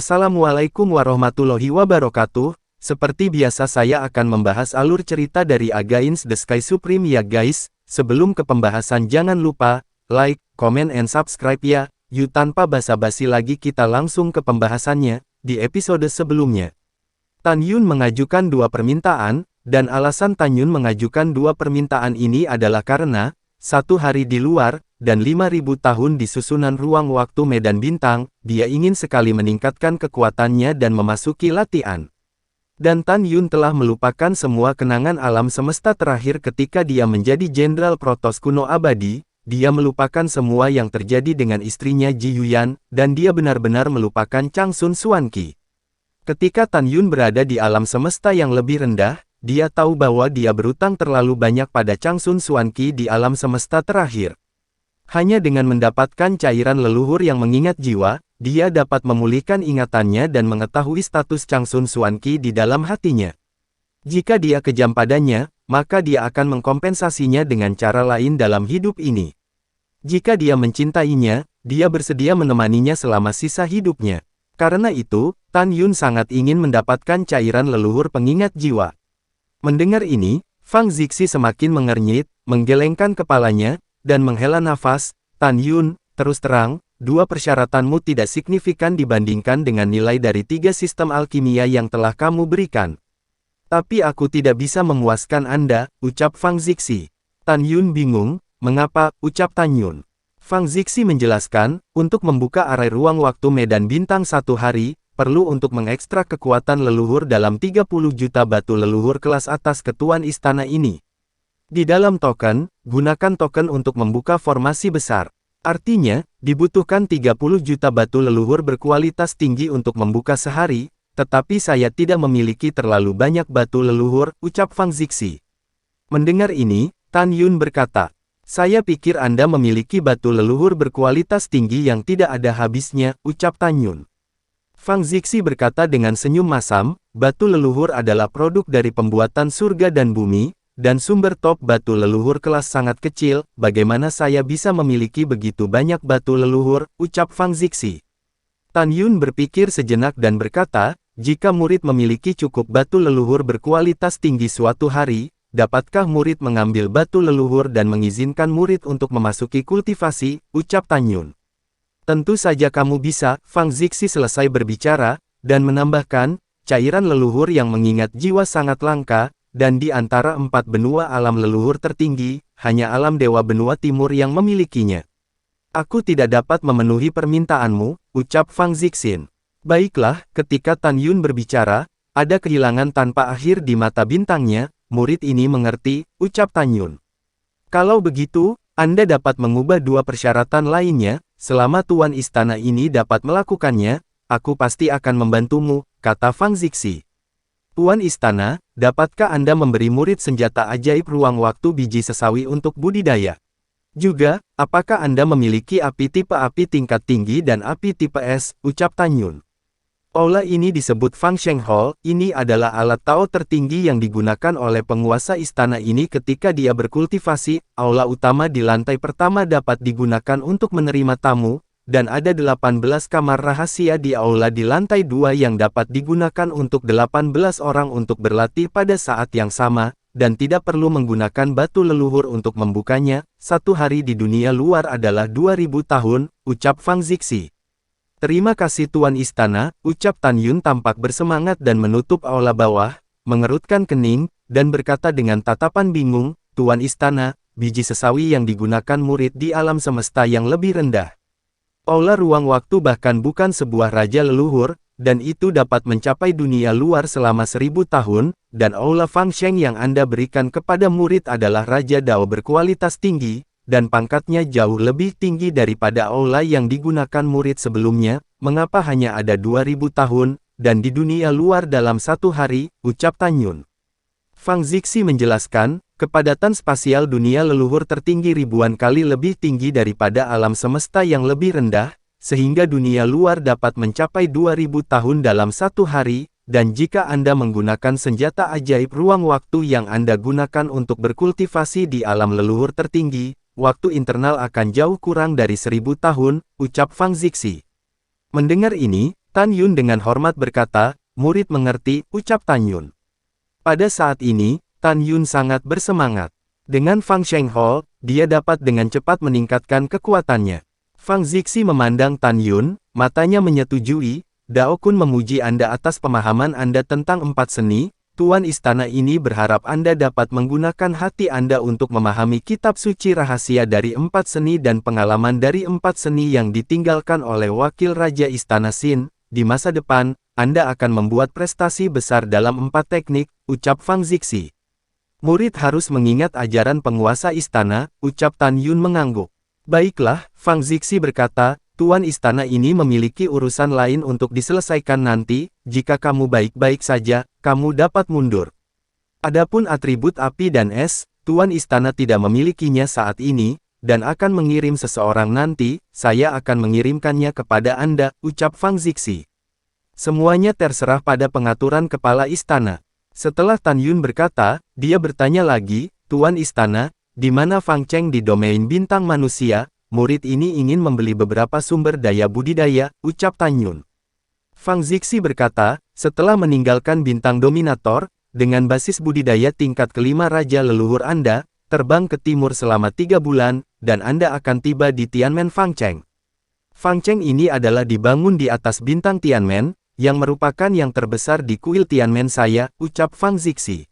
Assalamualaikum warahmatullahi wabarakatuh. Seperti biasa saya akan membahas alur cerita dari Against the Sky Supreme ya guys. Sebelum ke pembahasan jangan lupa, like, comment and subscribe ya. Yuk tanpa basa-basi lagi kita langsung ke pembahasannya. Di episode sebelumnya, Tan Yun mengajukan dua permintaan, dan alasan Tan Yun mengajukan dua permintaan ini adalah karena, 1 hari di luar, dan 5.000 tahun di susunan ruang waktu medan bintang, dia ingin sekali meningkatkan kekuatannya dan memasuki latihan. Dan Tan Yun telah melupakan semua kenangan alam semesta terakhir ketika dia menjadi Jenderal Protoss kuno abadi, dia melupakan semua yang terjadi dengan istrinya Ji Yuyan, dan dia benar-benar melupakan Changsun Xuanqi. Ketika Tan Yun berada di alam semesta yang lebih rendah, dia tahu bahwa dia berutang terlalu banyak pada Changsun Xuanqi di alam semesta terakhir. Hanya dengan mendapatkan cairan leluhur yang mengingat jiwa, dia dapat memulihkan ingatannya dan mengetahui status Changsun Xuanqi di dalam hatinya. Jika dia kejam padanya, maka dia akan mengkompensasinya dengan cara lain dalam hidup ini. Jika dia mencintainya, dia bersedia menemaninya selama sisa hidupnya. Karena itu, Tan Yun sangat ingin mendapatkan cairan leluhur pengingat jiwa. Mendengar ini, Fang Zixi semakin mengernyit, menggelengkan kepalanya, dan menghela nafas. Tan Yun, terus terang, dua persyaratanmu tidak signifikan dibandingkan dengan nilai dari 3 sistem alkimia yang telah kamu berikan. Tapi aku tidak bisa memuaskan Anda, ucap Fang Zixi. Tan Yun bingung, mengapa, ucap Tan Yun. Fang Zixi menjelaskan, untuk membuka area ruang waktu medan bintang 1 hari, perlu untuk mengekstrak kekuatan leluhur dalam 30 juta batu leluhur kelas atas ketuan istana ini. Di dalam token, gunakan token untuk membuka formasi besar. Artinya, dibutuhkan 30 juta batu leluhur berkualitas tinggi untuk membuka sehari, tetapi saya tidak memiliki terlalu banyak batu leluhur, ucap Fang Zixi. Mendengar ini, Tan Yun berkata, saya pikir Anda memiliki batu leluhur berkualitas tinggi yang tidak ada habisnya, ucap Tan Yun. Fang Zixi berkata dengan senyum masam, batu leluhur adalah produk dari pembuatan surga dan bumi, dan sumber top batu leluhur kelas sangat kecil, bagaimana saya bisa memiliki begitu banyak batu leluhur, ucap Fang Zixi. Tan Yun berpikir sejenak dan berkata, jika murid memiliki cukup batu leluhur berkualitas tinggi suatu hari, dapatkah murid mengambil batu leluhur dan mengizinkan murid untuk memasuki kultivasi, ucap Tan Yun. Tentu saja kamu bisa, Fang Zixi selesai berbicara, dan menambahkan, cairan leluhur yang mengingat jiwa sangat langka, dan di antara 4 benua alam leluhur tertinggi, hanya alam dewa benua timur yang memilikinya. Aku tidak dapat memenuhi permintaanmu, ucap Fang Zixin. Baiklah, ketika Tan Yun berbicara, ada kehilangan tanpa akhir di mata bintangnya, murid ini mengerti, ucap Tan Yun. Kalau begitu, Anda dapat mengubah dua persyaratan lainnya, selama tuan istana ini dapat melakukannya, aku pasti akan membantumu, kata Fang Zixi. Tuan istana, dapatkah Anda memberi murid senjata ajaib ruang waktu biji sesawi untuk budidaya? Juga, apakah Anda memiliki api tingkat tinggi dan api tipe es, ucap Tan Yun. Aula ini disebut Fang Sheng Hall, ini adalah alat Tao tertinggi yang digunakan oleh penguasa istana ini ketika dia berkultivasi. Aula utama di lantai pertama dapat digunakan untuk menerima tamu, dan ada 18 kamar rahasia di aula di lantai 2 yang dapat digunakan untuk 18 orang untuk berlatih pada saat yang sama, dan tidak perlu menggunakan batu leluhur untuk membukanya. 1 hari di dunia luar adalah 2000 tahun, ucap Fang Zixi. Terima kasih Tuan Istana, ucap Tan Yun tampak bersemangat dan menutup aula bawah, mengerutkan kening, dan berkata dengan tatapan bingung, Tuan Istana, biji sesawi yang digunakan murid di alam semesta yang lebih rendah. Aula ruang waktu bahkan bukan sebuah raja leluhur, dan itu dapat mencapai dunia luar selama 1000 tahun, dan aula Fang Sheng yang Anda berikan kepada murid adalah raja Dao berkualitas tinggi, dan pangkatnya jauh lebih tinggi daripada aula yang digunakan murid sebelumnya. Mengapa hanya ada 2000 tahun, dan di dunia luar dalam 1 hari, ucap Tan Yun. Fang Zixi menjelaskan, kepadatan spasial dunia leluhur tertinggi ribuan kali lebih tinggi daripada alam semesta yang lebih rendah, sehingga dunia luar dapat mencapai 2000 tahun dalam 1 hari, dan jika Anda menggunakan senjata ajaib ruang waktu yang Anda gunakan untuk berkultivasi di alam leluhur tertinggi, waktu internal akan jauh kurang dari 1000 tahun, ucap Fang Zixi. Mendengar ini, Tan Yun dengan hormat berkata, murid mengerti, ucap Tan Yun. Pada saat ini, Tan Yun sangat bersemangat. Dengan Fang Zhenghou, dia dapat dengan cepat meningkatkan kekuatannya. Fang Zixi memandang Tan Yun, matanya menyetujui, Dao Kun memuji Anda atas pemahaman Anda tentang empat seni. Tuan istana ini berharap Anda dapat menggunakan hati Anda untuk memahami kitab suci rahasia dari empat seni dan pengalaman dari empat seni yang ditinggalkan oleh wakil Raja Istana Xin. Di masa depan, Anda akan membuat prestasi besar dalam empat teknik, ucap Fang Zixi. Murid harus mengingat ajaran penguasa istana, ucap Tan Yun mengangguk. Baiklah, Fang Zixi berkata, Tuan istana ini memiliki urusan lain untuk diselesaikan nanti, jika kamu baik-baik saja, kamu dapat mundur. Adapun atribut api dan es, Tuan istana tidak memilikinya saat ini, dan akan mengirim seseorang nanti, saya akan mengirimkannya kepada Anda, ucap Fang Zixi. Semuanya terserah pada pengaturan kepala istana. Setelah Tan Yun berkata, dia bertanya lagi, Tuan istana, di mana Fang Cheng di domain bintang manusia? Murid ini ingin membeli beberapa sumber daya budidaya, ucap Tan Yun. Fang Zixi berkata, setelah meninggalkan bintang dominator, dengan basis budidaya tingkat kelima Raja Leluhur Anda, terbang ke timur selama 3 bulan, dan Anda akan tiba di Tianmen Fang Cheng. Fang Cheng ini adalah dibangun di atas bintang Tianmen, yang merupakan yang terbesar di kuil Tianmen saya, ucap Fang Zixi.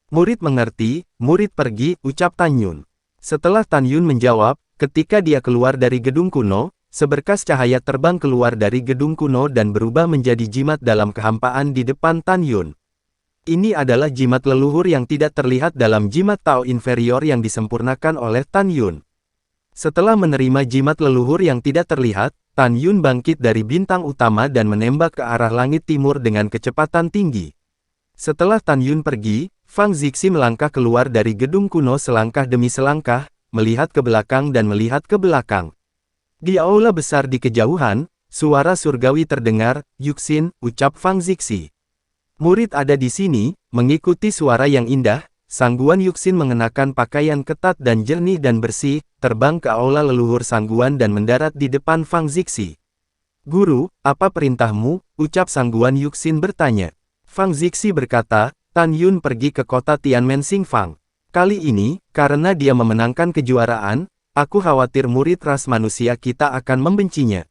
Murid mengerti, murid pergi, ucap Tan Yun. Setelah Tan Yun menjawab, ketika dia keluar dari gedung kuno, seberkas cahaya terbang keluar dari gedung kuno dan berubah menjadi jimat dalam kehampaan di depan Tan Yun. Ini adalah jimat leluhur yang tidak terlihat dalam jimat Tao inferior yang disempurnakan oleh Tan Yun. Setelah menerima jimat leluhur yang tidak terlihat, Tan Yun bangkit dari bintang utama dan menembak ke arah langit timur dengan kecepatan tinggi. Setelah Tan Yun pergi, Fang Zixi melangkah keluar dari gedung kuno selangkah demi selangkah, melihat ke belakang dan melihat ke belakang. Di aula besar di kejauhan, suara surgawi terdengar, Yuxin, ucap Fang Zixi. Murid ada di sini, mengikuti suara yang indah, Sangguan Yuxin mengenakan pakaian ketat dan jernih dan bersih, terbang ke aula leluhur Sangguan dan mendarat di depan Fang Zixi. Guru, apa perintahmu? Ucap Sangguan Yuxin bertanya. Fang Zixi berkata, Tan Yun pergi ke kota Tianmen Xingfang. Kali ini, karena dia memenangkan kejuaraan, aku khawatir murid ras manusia kita akan membencinya.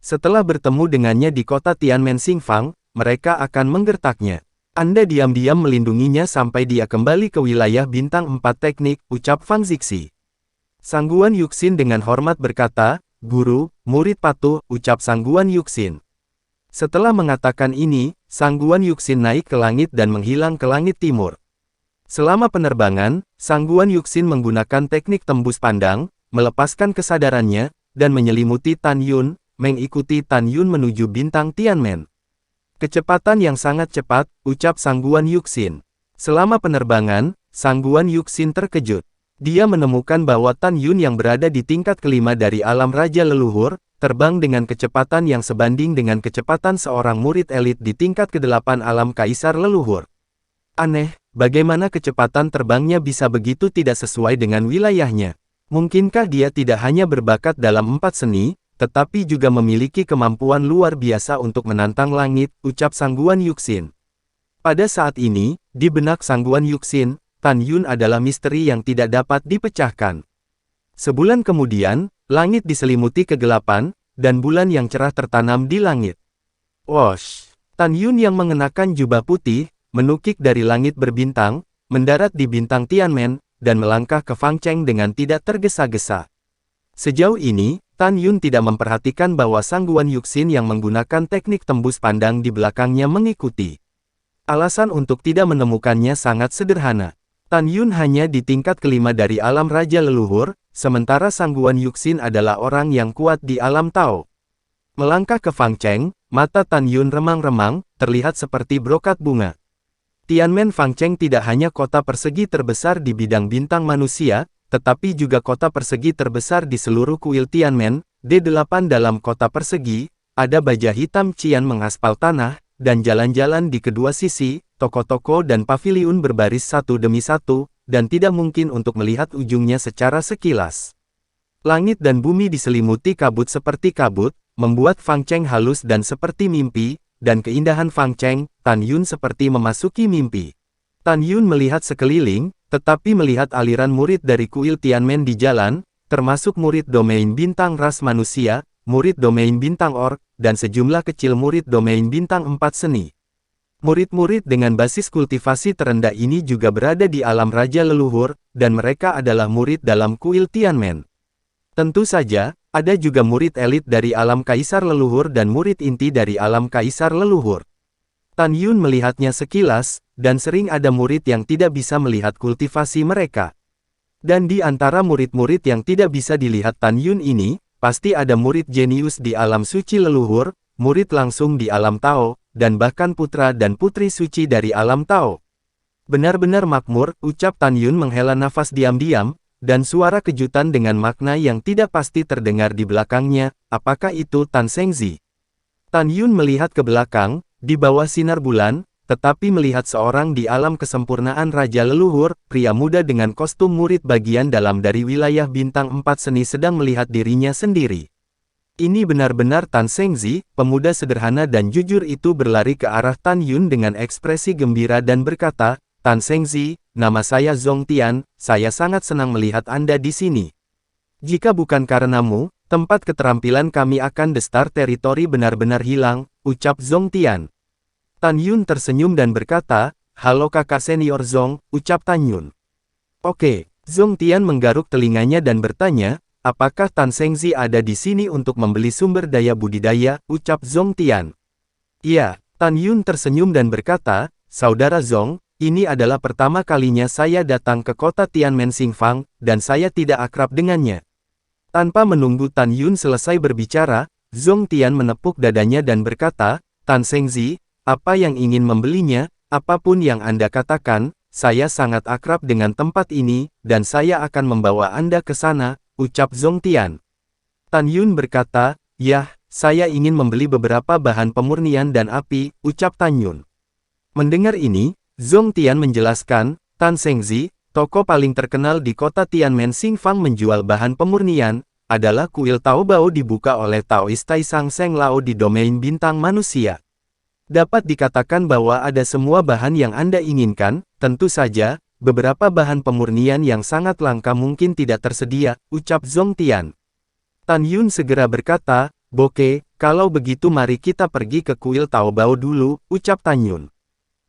Setelah bertemu dengannya di kota Tianmen Xingfang, mereka akan menggertaknya. Anda diam-diam melindunginya sampai dia kembali ke wilayah bintang 4 teknik, ucap Fang Zixi. Sangguan Yuxin dengan hormat berkata, Guru, murid patuh, ucap Sangguan Yuxin. Setelah mengatakan ini, Sangguan Yuxin naik ke langit dan menghilang ke langit timur. Selama penerbangan, Sangguan Yuxin menggunakan teknik tembus pandang, melepaskan kesadarannya, dan menyelimuti Tan Yun, mengikuti Tan Yun menuju bintang Tianmen. Kecepatan yang sangat cepat, ucap Sangguan Yuxin. Selama penerbangan, Sangguan Yuxin terkejut. Dia menemukan bahwa Tan Yun yang berada di tingkat kelima dari alam Raja Leluhur, terbang dengan kecepatan yang sebanding dengan kecepatan seorang murid elit di tingkat ke-8 alam Kaisar Leluhur. Aneh, bagaimana kecepatan terbangnya bisa begitu tidak sesuai dengan wilayahnya? Mungkinkah dia tidak hanya berbakat dalam 4 seni, tetapi juga memiliki kemampuan luar biasa untuk menantang langit, ucap Sangguan Yuxin. Pada saat ini, di benak Sangguan Yuxin, Tan Yun adalah misteri yang tidak dapat dipecahkan. Sebulan kemudian, langit diselimuti kegelapan, dan bulan yang cerah tertanam di langit. Wosh! Tan Yun yang mengenakan jubah putih, menukik dari langit berbintang, mendarat di bintang Tianmen, dan melangkah ke Fang Cheng dengan tidak tergesa-gesa. Sejauh ini, Tan Yun tidak memperhatikan bahwa Sangguan Yuxin yang menggunakan teknik tembus pandang di belakangnya mengikuti. Alasan untuk tidak menemukannya sangat sederhana. Tan Yun hanya di tingkat kelima dari alam Raja Leluhur, sementara Sangguan Yuxin adalah orang yang kuat di alam Tao. Melangkah ke Fang Cheng, mata Tan Yun remang-remang, terlihat seperti brokat bunga. Tianmen Fang Cheng tidak hanya kota persegi terbesar di bidang bintang manusia, tetapi juga kota persegi terbesar di seluruh kuil Tianmen. D8 dalam kota persegi, ada baja hitam Qian mengaspal tanah, dan jalan-jalan di kedua sisi, toko-toko dan paviliun berbaris satu demi satu, dan tidak mungkin untuk melihat ujungnya secara sekilas. Langit dan bumi diselimuti kabut seperti kabut, membuat Fang Cheng halus dan seperti mimpi, dan keindahan Fang Cheng, Tan Yun seperti memasuki mimpi. Tan Yun melihat sekeliling, tetapi melihat aliran murid dari kuil Tianmen di jalan, termasuk murid domain bintang ras manusia, murid domain bintang orc, dan sejumlah kecil murid domain bintang 4 seni. Murid-murid dengan basis kultivasi terendah ini juga berada di alam raja leluhur, dan mereka adalah murid dalam kuil Tianmen. Tentu saja, ada juga murid elit dari alam kaisar leluhur dan murid inti dari alam kaisar leluhur. Tan Yun melihatnya sekilas, dan sering ada murid yang tidak bisa melihat kultivasi mereka. Dan di antara murid-murid yang tidak bisa dilihat Tan Yun ini, pasti ada murid jenius di alam suci leluhur, murid langsung di alam Tao, dan bahkan putra dan putri suci dari alam Tao. Benar-benar makmur, ucap Tan Yun menghela nafas diam-diam, dan suara kejutan dengan makna yang tidak pasti terdengar di belakangnya, apakah itu Tan Shengzi? Tan Yun melihat ke belakang, di bawah sinar bulan, tetapi melihat seorang di alam kesempurnaan Raja Leluhur, pria muda dengan kostum murid bagian dalam dari wilayah bintang 4 seni sedang melihat dirinya sendiri. Ini benar-benar Tan Shengzi, pemuda sederhana dan jujur itu berlari ke arah Tan Yun dengan ekspresi gembira dan berkata, Tan Shengzi, nama saya Zong Tian, saya sangat senang melihat Anda di sini. Jika bukan karenamu, tempat keterampilan kami akan The Star Territory benar-benar hilang, ucap Zong Tian. Tan Yun tersenyum dan berkata, halo kakak senior Zong, ucap Tan Yun. Oke, Zong Tian menggaruk telinganya dan bertanya, apakah Tan Shengzi ada di sini untuk membeli sumber daya budidaya, ucap Zong Tian. Iya, Tan Yun tersenyum dan berkata, saudara Zong, ini adalah pertama kalinya saya datang ke kota Tianmen Xingfang, dan saya tidak akrab dengannya. Tanpa menunggu Tan Yun selesai berbicara, Zong Tian menepuk dadanya dan berkata, Tan Shengzi, apa yang ingin membelinya, apapun yang Anda katakan, saya sangat akrab dengan tempat ini, dan saya akan membawa Anda ke sana, ucap Zong Tian. Tan Yun berkata, yah, saya ingin membeli beberapa bahan pemurnian dan api, ucap Tan Yun. Mendengar ini, Zong Tian menjelaskan, Tan Shengzi, toko paling terkenal di kota Tianmen Xingfang menjual bahan pemurnian, adalah kuil Taobao dibuka oleh Taoist Taisang Seng Lao di domain bintang manusia. Dapat dikatakan bahwa ada semua bahan yang Anda inginkan, tentu saja, beberapa bahan pemurnian yang sangat langka mungkin tidak tersedia, ucap Zong Tian. Tan Yun segera berkata, Boke, kalau begitu mari kita pergi ke kuil Taobao dulu, ucap Tan Yun.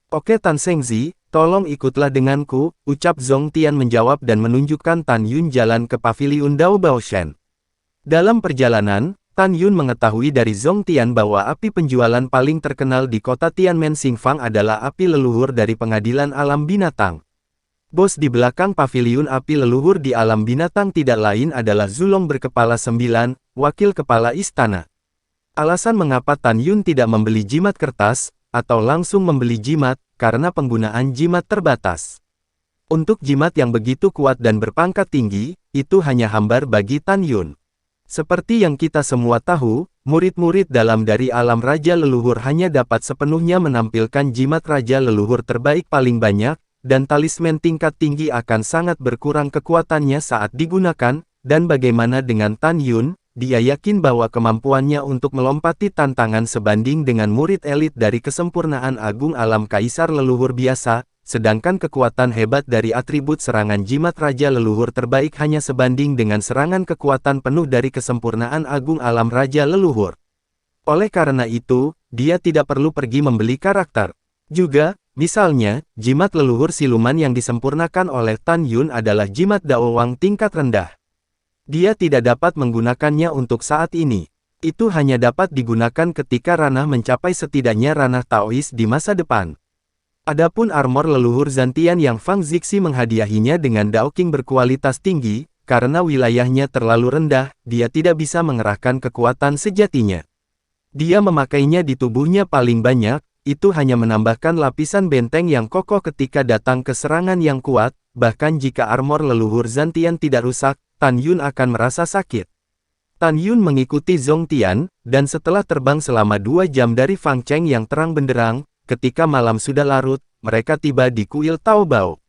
Oke Tan Shengzi, tolong ikutlah denganku, ucap Zong Tian menjawab dan menunjukkan Tan Yun jalan ke paviliun Dao Baoshan. Dalam perjalanan, Tan Yun mengetahui dari Zong Tian bahwa api penjualan paling terkenal di kota Tianmen Xingfang adalah api leluhur dari pengadilan alam binatang. Bos di belakang paviliun api leluhur di alam binatang tidak lain adalah Zulong berkepala 9, wakil kepala istana. Alasan mengapa Tan Yun tidak membeli jimat kertas, atau langsung membeli jimat, karena penggunaan jimat terbatas. Untuk jimat yang begitu kuat dan berpangkat tinggi, itu hanya hambar bagi Tan Yun. Seperti yang kita semua tahu, murid-murid dalam dari alam Raja Leluhur hanya dapat sepenuhnya menampilkan jimat Raja Leluhur terbaik paling banyak, dan talisman tingkat tinggi akan sangat berkurang kekuatannya saat digunakan, dan bagaimana dengan Tan Yun? Dia yakin bahwa kemampuannya untuk melompati tantangan sebanding dengan murid elit dari kesempurnaan agung alam kaisar leluhur biasa, sedangkan kekuatan hebat dari atribut serangan jimat raja leluhur terbaik hanya sebanding dengan serangan kekuatan penuh dari kesempurnaan agung alam raja leluhur. Oleh karena itu, dia tidak perlu pergi membeli karakter. Juga, misalnya, jimat leluhur siluman yang disempurnakan oleh Tan Yun adalah jimat Dao Wang tingkat rendah. Dia tidak dapat menggunakannya untuk saat ini. Itu hanya dapat digunakan ketika ranah mencapai setidaknya ranah Taoist di masa depan. Adapun armor leluhur Zantian yang Fang Zixi menghadiahinya dengan Dao King berkualitas tinggi, karena wilayahnya terlalu rendah, dia tidak bisa mengerahkan kekuatan sejatinya. Dia memakainya di tubuhnya paling banyak, itu hanya menambahkan lapisan benteng yang kokoh ketika datang ke serangan yang kuat, bahkan jika armor leluhur Zantian tidak rusak, Tan Yun akan merasa sakit. Tan Yun mengikuti Zong Tian, dan setelah terbang selama 2 jam dari Fang Cheng yang terang benderang, ketika malam sudah larut, mereka tiba di kuil Taobao.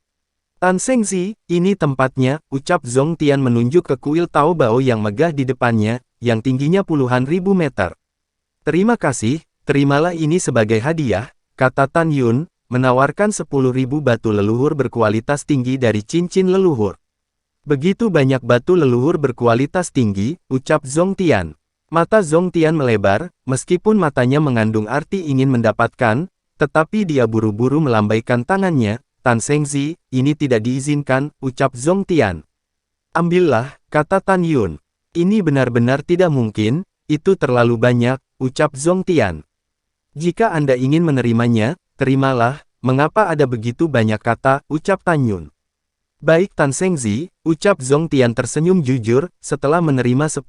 Tan Shengzi, ini tempatnya, ucap Zong Tian menunjuk ke kuil Taobao yang megah di depannya, yang tingginya puluhan ribu meter. Terima kasih, terimalah ini sebagai hadiah, kata Tan Yun, menawarkan 10.000 batu leluhur berkualitas tinggi dari cincin leluhur. Begitu banyak batu leluhur berkualitas tinggi, ucap Zhong Tian. Mata Zhong Tian melebar, meskipun matanya mengandung arti ingin mendapatkan, tetapi dia buru-buru melambaikan tangannya. Tan Shengzi, ini tidak diizinkan, ucap Zhong Tian. Ambillah, kata Tan Yun. Ini benar-benar tidak mungkin, itu terlalu banyak, ucap Zhong Tian. Jika Anda ingin menerimanya, terimalah, mengapa ada begitu banyak kata, ucap Tan Yun. Baik Tan Shengzi, ucap Zhong Tian tersenyum jujur, setelah menerima 10.000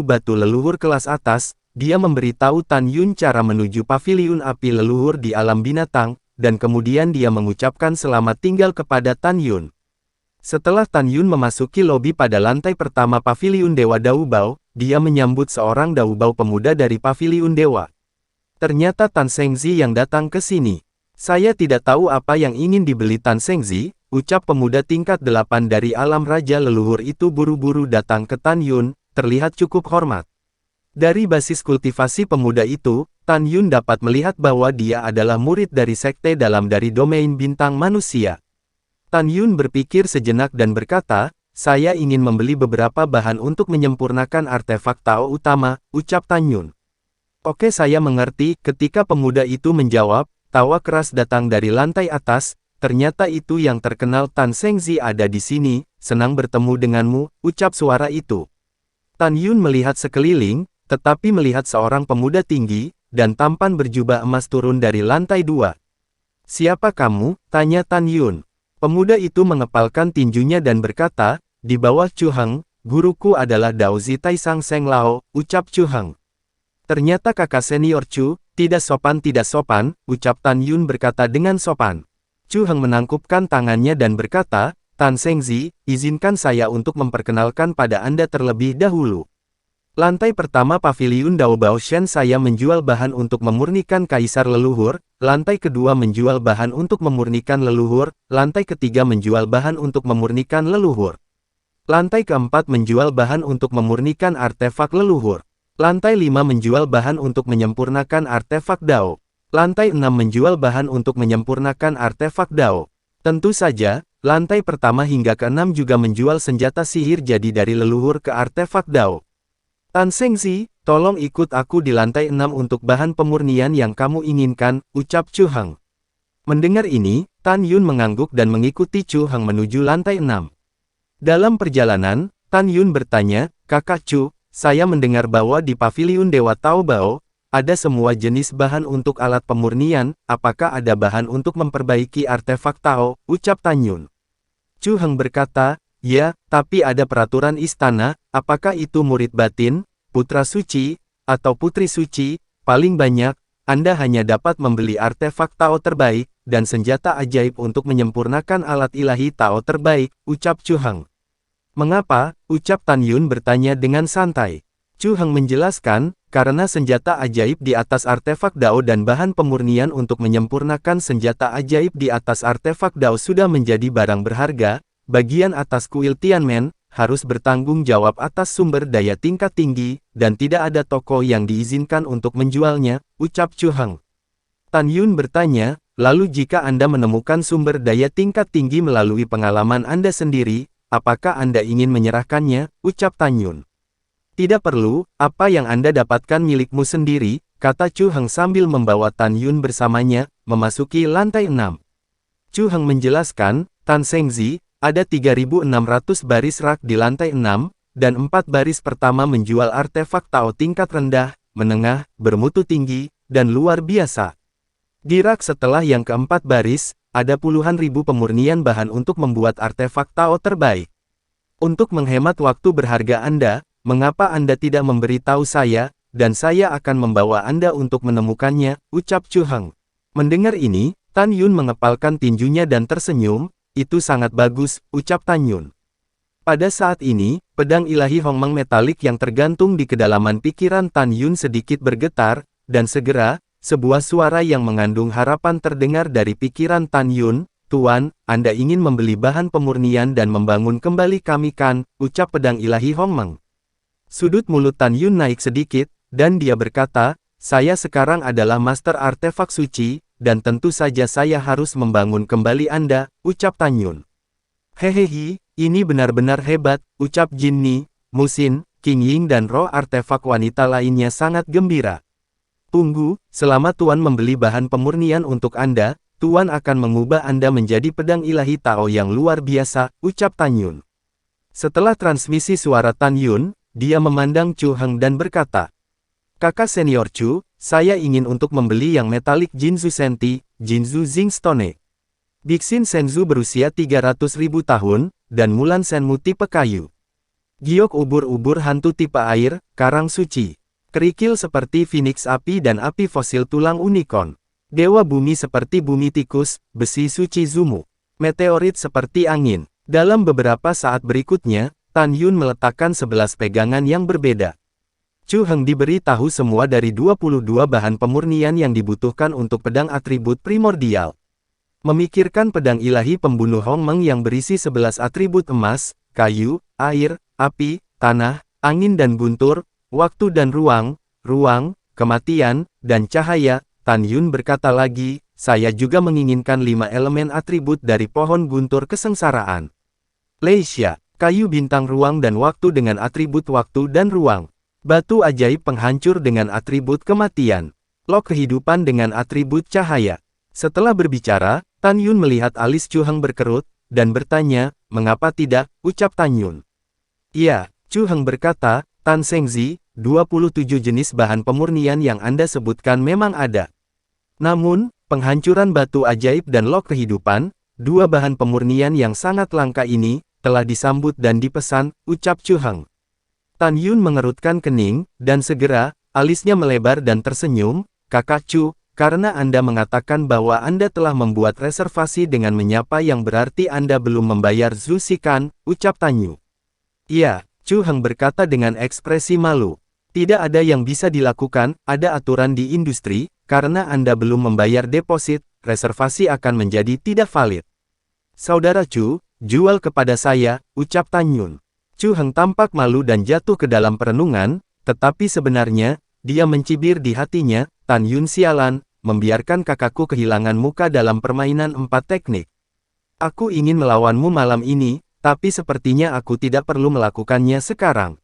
batu leluhur kelas atas, dia memberitahu Tan Yun cara menuju paviliun api leluhur di alam binatang, dan kemudian dia mengucapkan selamat tinggal kepada Tan Yun. Setelah Tan Yun memasuki lobi pada lantai pertama paviliun Dewa Daubao, dia menyambut seorang Daubao pemuda dari paviliun Dewa. Ternyata Tan Shengzi yang datang ke sini. Saya tidak tahu apa yang ingin dibeli Tan Shengzi, ucap pemuda tingkat 8 dari alam raja leluhur itu buru-buru datang ke Tan Yun, terlihat cukup hormat. Dari basis kultivasi pemuda itu, Tan Yun dapat melihat bahwa dia adalah murid dari sekte dalam dari domain bintang manusia. Tan Yun berpikir sejenak dan berkata, saya ingin membeli beberapa bahan untuk menyempurnakan artefak Tao utama, ucap Tan Yun. Oke, saya mengerti. Ketika pemuda itu menjawab, tawa keras datang dari lantai atas, ternyata itu yang terkenal Tan Shengzi ada di sini, senang bertemu denganmu, ucap suara itu. Tan Yun melihat sekeliling, tetapi melihat seorang pemuda tinggi, dan tampan berjubah emas turun dari lantai 2. Siapa kamu? Tanya Tan Yun. Pemuda itu mengepalkan tinjunya dan berkata, di bawah Chu Heng, guruku adalah Daozi Taisang Seng Lao, ucap Chu Heng. Ternyata kakak senior Chu, tidak sopan, ucap Tan Yun berkata dengan sopan. Chu Heng menangkupkan tangannya dan berkata, Tan Shengzi, izinkan saya untuk memperkenalkan pada Anda terlebih dahulu. Lantai pertama paviliun Dao Bao Shen saya menjual bahan untuk memurnikan kaisar leluhur, lantai kedua menjual bahan untuk memurnikan leluhur, lantai ketiga menjual bahan untuk memurnikan leluhur. Lantai keempat menjual bahan untuk memurnikan artefak leluhur. Lantai 5 menjual bahan untuk menyempurnakan artefak Dao. Lantai 6 menjual bahan untuk menyempurnakan artefak Dao. Tentu saja, lantai pertama hingga ke-6 juga menjual senjata sihir jadi dari leluhur ke artefak Dao. Tan Shengzi, tolong ikut aku di lantai 6 untuk bahan pemurnian yang kamu inginkan, ucap Chu Heng. Mendengar ini, Tan Yun mengangguk dan mengikuti Chu Heng menuju lantai 6. Dalam perjalanan, Tan Yun bertanya, Kakak Chu, saya mendengar bahwa di paviliun Dewa Taobao, ada semua jenis bahan untuk alat pemurnian, apakah ada bahan untuk memperbaiki artefak Tao, ucap Tan Yun. Chu Heng berkata, ya, tapi ada peraturan istana, apakah itu murid batin, putra suci, atau putri suci, paling banyak, Anda hanya dapat membeli artefak Tao terbaik, dan senjata ajaib untuk menyempurnakan alat ilahi Tao terbaik, ucap Chu Heng. Mengapa? Ucap Tan Yun bertanya dengan santai. Chu Heng menjelaskan, karena senjata ajaib di atas artefak Dao dan bahan pemurnian untuk menyempurnakan senjata ajaib di atas artefak Dao sudah menjadi barang berharga, bagian atas kuil Tianmen, harus bertanggung jawab atas sumber daya tingkat tinggi, dan tidak ada toko yang diizinkan untuk menjualnya, ucap Chu Heng. Tan Yun bertanya, lalu jika Anda menemukan sumber daya tingkat tinggi melalui pengalaman Anda sendiri, apakah Anda ingin menyerahkannya, ucap Tan Yun. Tidak perlu, apa yang Anda dapatkan milikmu sendiri, kata Chu Heng sambil membawa Tan Yun bersamanya, memasuki lantai 6. Chu Heng menjelaskan, Tan Shengzi, ada 3.600 baris rak di lantai 6, dan 4 baris pertama menjual artefak Tao tingkat rendah, menengah, bermutu tinggi, dan luar biasa. Di rak setelah yang keempat baris, ada puluhan ribu pemurnian bahan untuk membuat artefak Tao terbaik. Untuk menghemat waktu berharga Anda, mengapa Anda tidak memberitahu saya, dan saya akan membawa Anda untuk menemukannya, ucap Chu Heng. Mendengar ini, Tan Yun mengepalkan tinjunya dan tersenyum, itu sangat bagus, ucap Tan Yun. Pada saat ini, pedang ilahi Hongmeng metalik yang tergantung di kedalaman pikiran Tan Yun sedikit bergetar, dan segera, sebuah suara yang mengandung harapan terdengar dari pikiran Tan Yun, Tuan, Anda ingin membeli bahan pemurnian dan membangun kembali kami kan, ucap pedang ilahi Hongmeng. Sudut mulut Tan Yun naik sedikit, dan dia berkata, saya sekarang adalah master artefak suci, dan tentu saja saya harus membangun kembali Anda, ucap Tan Yun. Hehehe, ini benar-benar hebat, ucap Jinni, Musin, King Ying dan roh artefak wanita lainnya sangat gembira. Tunggu, selama Tuan membeli bahan pemurnian untuk Anda, Tuan akan mengubah Anda menjadi pedang ilahi Tao yang luar biasa, ucap Tan Yun. Setelah transmisi suara Tan Yun, dia memandang Chu Heng dan berkata, kakak senior Chu, saya ingin untuk membeli yang metalik Jinzu Senti, Jinzu Jingstone. Bixin Senzu berusia 300.000 tahun, dan Mulan Senmu tipe kayu. Giok ubur-ubur hantu tipe air, karang suci. Kerikil seperti Phoenix api dan api fosil tulang unicorn. Dewa bumi seperti bumi tikus, besi suci Zumu. Meteorit seperti angin. Dalam beberapa saat berikutnya, Tan Yun meletakkan 11 pegangan yang berbeda. Chu Heng diberi tahu semua dari 22 bahan pemurnian yang dibutuhkan untuk pedang atribut primordial. Memikirkan pedang ilahi pembunuh Hong Meng yang berisi 11 atribut emas, kayu, air, api, tanah, angin dan guntur, waktu dan ruang, kematian, dan cahaya, Tan Yun berkata lagi, saya juga menginginkan 5 elemen atribut dari pohon guntur kesengsaraan. Leisha, kayu bintang ruang dan waktu dengan atribut waktu dan ruang. Batu ajaib penghancur dengan atribut kematian. Lok kehidupan dengan atribut cahaya. Setelah berbicara, Tan Yun melihat alis Chu Heng berkerut, dan bertanya, mengapa tidak, ucap Tan Yun. Iya, Chu Heng berkata, Tan Sengzi, 27 jenis bahan pemurnian yang Anda sebutkan memang ada. Namun, penghancuran batu ajaib dan lok kehidupan, dua bahan pemurnian yang sangat langka ini, telah disambut dan dipesan, ucap Chu Heng. Tan Yun mengerutkan kening, dan segera, alisnya melebar dan tersenyum, kakak Chu, karena Anda mengatakan bahwa Anda telah membuat reservasi dengan menyapa yang berarti Anda belum membayar Zhu Shikan, ucap Tan Yun. Iya, Chu Heng berkata dengan ekspresi malu. Tidak ada yang bisa dilakukan, ada aturan di industri, karena Anda belum membayar deposit, reservasi akan menjadi tidak valid. Saudara Chu, jual kepada saya, ucap Tan Yun. Chu Heng tampak malu dan jatuh ke dalam perenungan, tetapi sebenarnya, dia mencibir di hatinya, Tan Yun sialan, membiarkan kakakku kehilangan muka dalam permainan 4 teknik. Aku ingin melawanmu malam ini, tapi sepertinya aku tidak perlu melakukannya sekarang.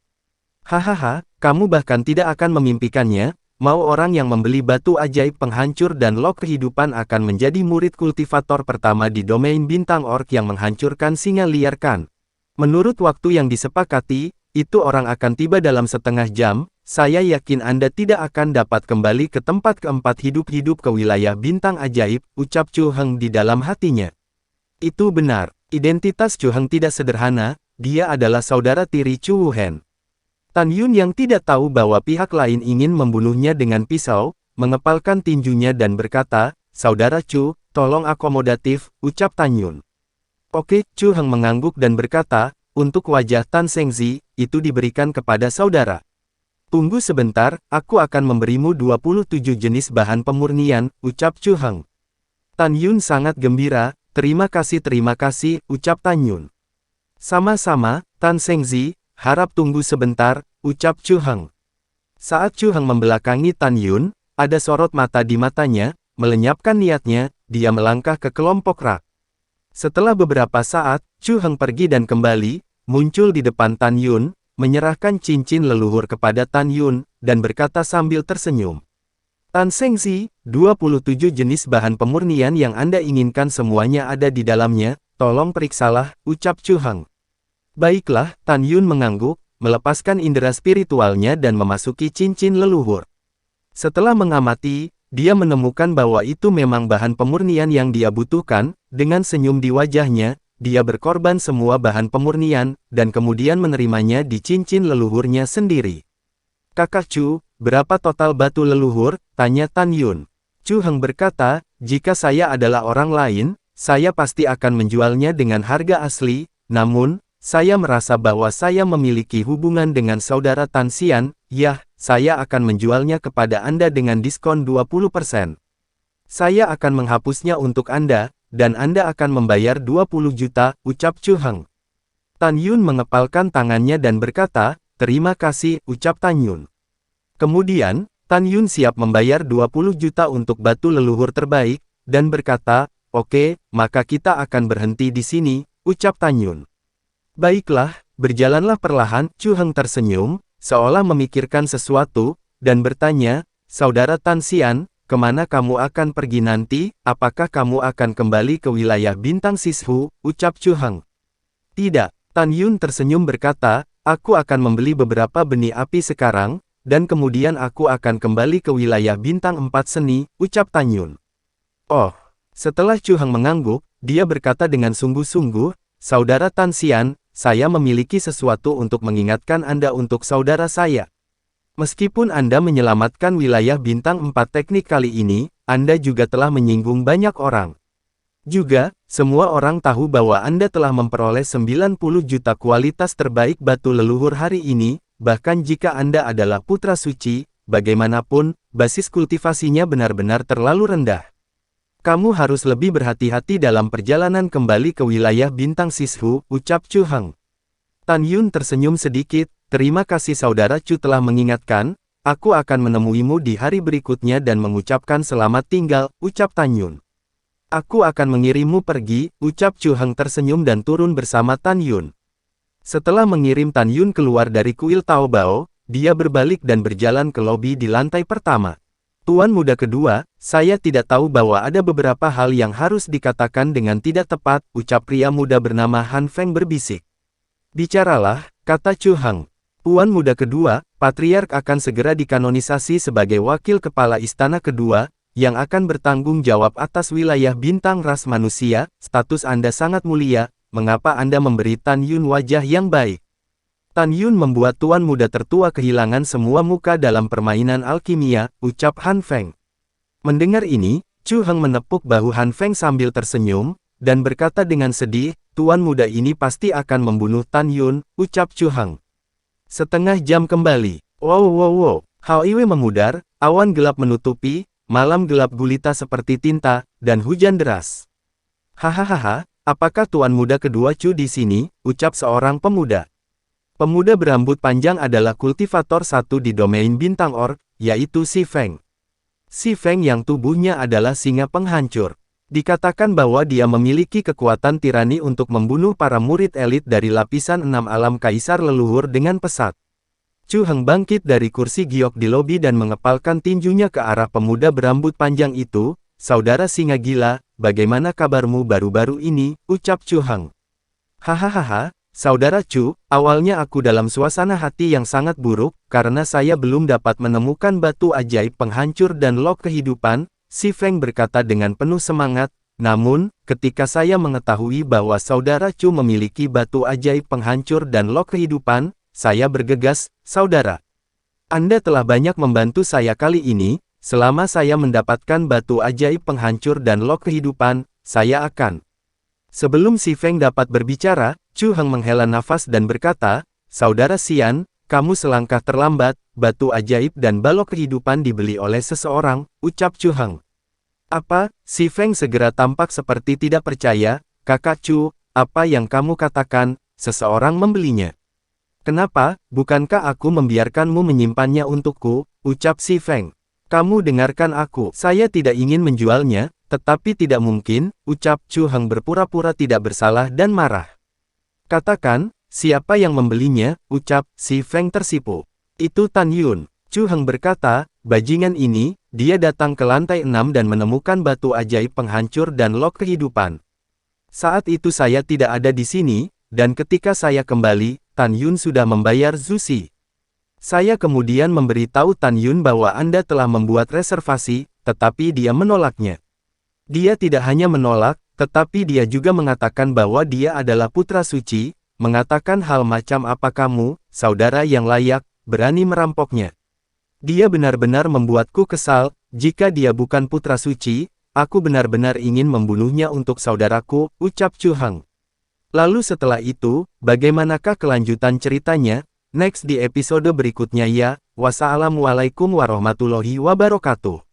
Hahaha, kamu bahkan tidak akan memimpikannya, mau orang yang membeli batu ajaib penghancur dan lok kehidupan akan menjadi murid kultivator pertama di domain bintang orc yang menghancurkan singa liar kan. Menurut waktu yang disepakati, itu orang akan tiba dalam setengah jam, saya yakin Anda tidak akan dapat kembali ke tempat keempat hidup-hidup ke wilayah bintang ajaib, ucap Chu Heng di dalam hatinya. Itu benar, identitas Chu Heng tidak sederhana, dia adalah saudara tiri Chu Wuhen. Tan Yun yang tidak tahu bahwa pihak lain ingin membunuhnya dengan pisau, mengepalkan tinjunya dan berkata, saudara Chu, tolong akomodatif, ucap Tan Yun. Oke, Chu Heng mengangguk dan berkata, untuk wajah Tan Sengzi, itu diberikan kepada saudara. Tunggu sebentar, aku akan memberimu 27 jenis bahan pemurnian, ucap Chu Heng. Tan Yun sangat gembira, terima kasih, ucap Tan Yun. Sama-sama, Tan Sengzi, harap tunggu sebentar, ucap Chu Heng. Saat Chu Heng membelakangi Tan Yun, ada sorot mata di matanya, melenyapkan niatnya, dia melangkah ke kelompok rak. Setelah beberapa saat, Chu Heng pergi dan kembali, muncul di depan Tan Yun, menyerahkan cincin leluhur kepada Tan Yun, dan berkata sambil tersenyum. Tan Sengzi, 27 jenis bahan pemurnian yang Anda inginkan semuanya ada di dalamnya, tolong periksalah, ucap Chu Heng. Baiklah, Tan Yun mengangguk, melepaskan indera spiritualnya dan memasuki cincin leluhur. Setelah mengamati, dia menemukan bahwa itu memang bahan pemurnian yang dia butuhkan, dengan senyum di wajahnya, dia berkorban semua bahan pemurnian, dan kemudian menerimanya di cincin leluhurnya sendiri. Kakak Chu, berapa total batu leluhur? Tanya Tan Yun. Chu Heng berkata, jika saya adalah orang lain, saya pasti akan menjualnya dengan harga asli, namun, saya merasa bahwa saya memiliki hubungan dengan saudara Tan Xian, yah, saya akan menjualnya kepada Anda dengan diskon 20%. Saya akan menghapusnya untuk Anda, dan Anda akan membayar 20 juta, ucap Chu Heng. Tan Yun mengepalkan tangannya dan berkata, terima kasih, ucap Tan Yun. Kemudian, Tan Yun siap membayar 20 juta untuk batu leluhur terbaik, dan berkata, oke, maka kita akan berhenti di sini, ucap Tan Yun. Baiklah, berjalanlah perlahan. Chu Heng tersenyum, seolah memikirkan sesuatu, dan bertanya, Saudara Tan Xian, kemana kamu akan pergi nanti? Apakah kamu akan kembali ke wilayah Bintang Sishu? Ucap Chu Heng. Tidak, Tan Yun tersenyum berkata, aku akan membeli beberapa benih api sekarang, dan kemudian aku akan kembali ke wilayah Bintang 4 Seni, ucap Tan Yun. Oh, setelah Chu Heng mengangguk, dia berkata dengan sungguh-sungguh, Saudara Tan Xian, saya memiliki sesuatu untuk mengingatkan Anda untuk saudara saya. Meskipun Anda menyelamatkan wilayah Bintang 4 teknik kali ini, Anda juga telah menyinggung banyak orang. Juga, semua orang tahu bahwa Anda telah memperoleh 90 juta kualitas terbaik batu leluhur hari ini, bahkan jika Anda adalah putra suci, bagaimanapun, basis kultivasinya benar-benar terlalu rendah. Kamu harus lebih berhati-hati dalam perjalanan kembali ke wilayah Bintang Sishu, ucap Chu Heng. Tan Yun tersenyum sedikit, terima kasih saudara Chu telah mengingatkan, aku akan menemuimu di hari berikutnya dan mengucapkan selamat tinggal, ucap Tan Yun. Aku akan mengirimmu pergi, ucap Chu Heng tersenyum dan turun bersama Tan Yun. Setelah mengirim Tan Yun keluar dari kuil Taobao, dia berbalik dan berjalan ke lobi di lantai pertama. Tuan muda kedua, saya tidak tahu bahwa ada beberapa hal yang harus dikatakan dengan tidak tepat, ucap pria muda bernama Han Feng berbisik. Bicaralah, kata Chu Heng. Tuan muda kedua, Patriark akan segera dikanonisasi sebagai wakil kepala istana kedua, yang akan bertanggung jawab atas wilayah bintang ras manusia. Status Anda sangat mulia, mengapa Anda memberi Tan Yun wajah yang baik? Tan Yun membuat tuan muda tertua kehilangan semua muka dalam permainan alkimia, ucap Han Feng. Mendengar ini, Chu Heng menepuk bahu Han Feng sambil tersenyum, dan berkata dengan sedih, tuan muda ini pasti akan membunuh Tan Yun, ucap Chu Heng. Setengah jam kembali. Wow. Hao memudar, awan gelap menutupi, malam gelap gulita seperti tinta, dan hujan deras. Hahaha, apakah tuan muda kedua Chu di sini, ucap seorang pemuda. Pemuda berambut panjang adalah kultivator satu di domain bintang Or, yaitu Si Feng. Si Feng yang tubuhnya adalah singa penghancur. Dikatakan bahwa dia memiliki kekuatan tirani untuk membunuh para murid elit dari lapisan 6 alam kaisar leluhur dengan pesat. Chu Heng bangkit dari kursi giok di lobi dan mengepalkan tinjunya ke arah pemuda berambut panjang itu. Saudara singa gila, bagaimana kabarmu baru-baru ini, ucap Chu Heng. Hahaha. Saudara Chu, awalnya aku dalam suasana hati yang sangat buruk, karena saya belum dapat menemukan batu ajaib penghancur dan lok kehidupan, Si Feng berkata dengan penuh semangat, namun, ketika saya mengetahui bahwa saudara Chu memiliki batu ajaib penghancur dan lok kehidupan, saya bergegas, saudara. Anda telah banyak membantu saya kali ini, selama saya mendapatkan batu ajaib penghancur dan lok kehidupan, saya akan. Sebelum Si Feng dapat berbicara, Chu Heng menghela nafas dan berkata, Saudara Xian, kamu selangkah terlambat, batu ajaib dan balok kehidupan dibeli oleh seseorang, ucap Chu Heng. Apa? Si Feng segera tampak seperti tidak percaya, kakak Chu, apa yang kamu katakan, seseorang membelinya. Kenapa, bukankah aku membiarkanmu menyimpannya untukku, ucap Si Feng. Kamu dengarkan aku, saya tidak ingin menjualnya, tetapi tidak mungkin, ucap Chu Heng berpura-pura tidak bersalah dan marah. Katakan, siapa yang membelinya, ucap Si Feng tersipu. Itu Tan Yun. Chu Heng berkata, bajingan ini, dia datang ke lantai 6 dan menemukan batu ajaib penghancur dan lok kehidupan. Saat itu saya tidak ada di sini, dan ketika saya kembali, Tan Yun sudah membayar Zuxi. Saya kemudian memberitahu Tan Yun bahwa Anda telah membuat reservasi, tetapi dia menolaknya. Dia tidak hanya menolak, tetapi dia juga mengatakan bahwa dia adalah putra suci, mengatakan hal macam apa kamu, saudara yang layak, berani merampoknya. Dia benar-benar membuatku kesal, jika dia bukan putra suci, aku benar-benar ingin membunuhnya untuk saudaraku, ucap Chu Heng. Lalu setelah itu, bagaimanakah kelanjutan ceritanya? Next di episode berikutnya ya, wassalamualaikum warahmatullahi wabarakatuh.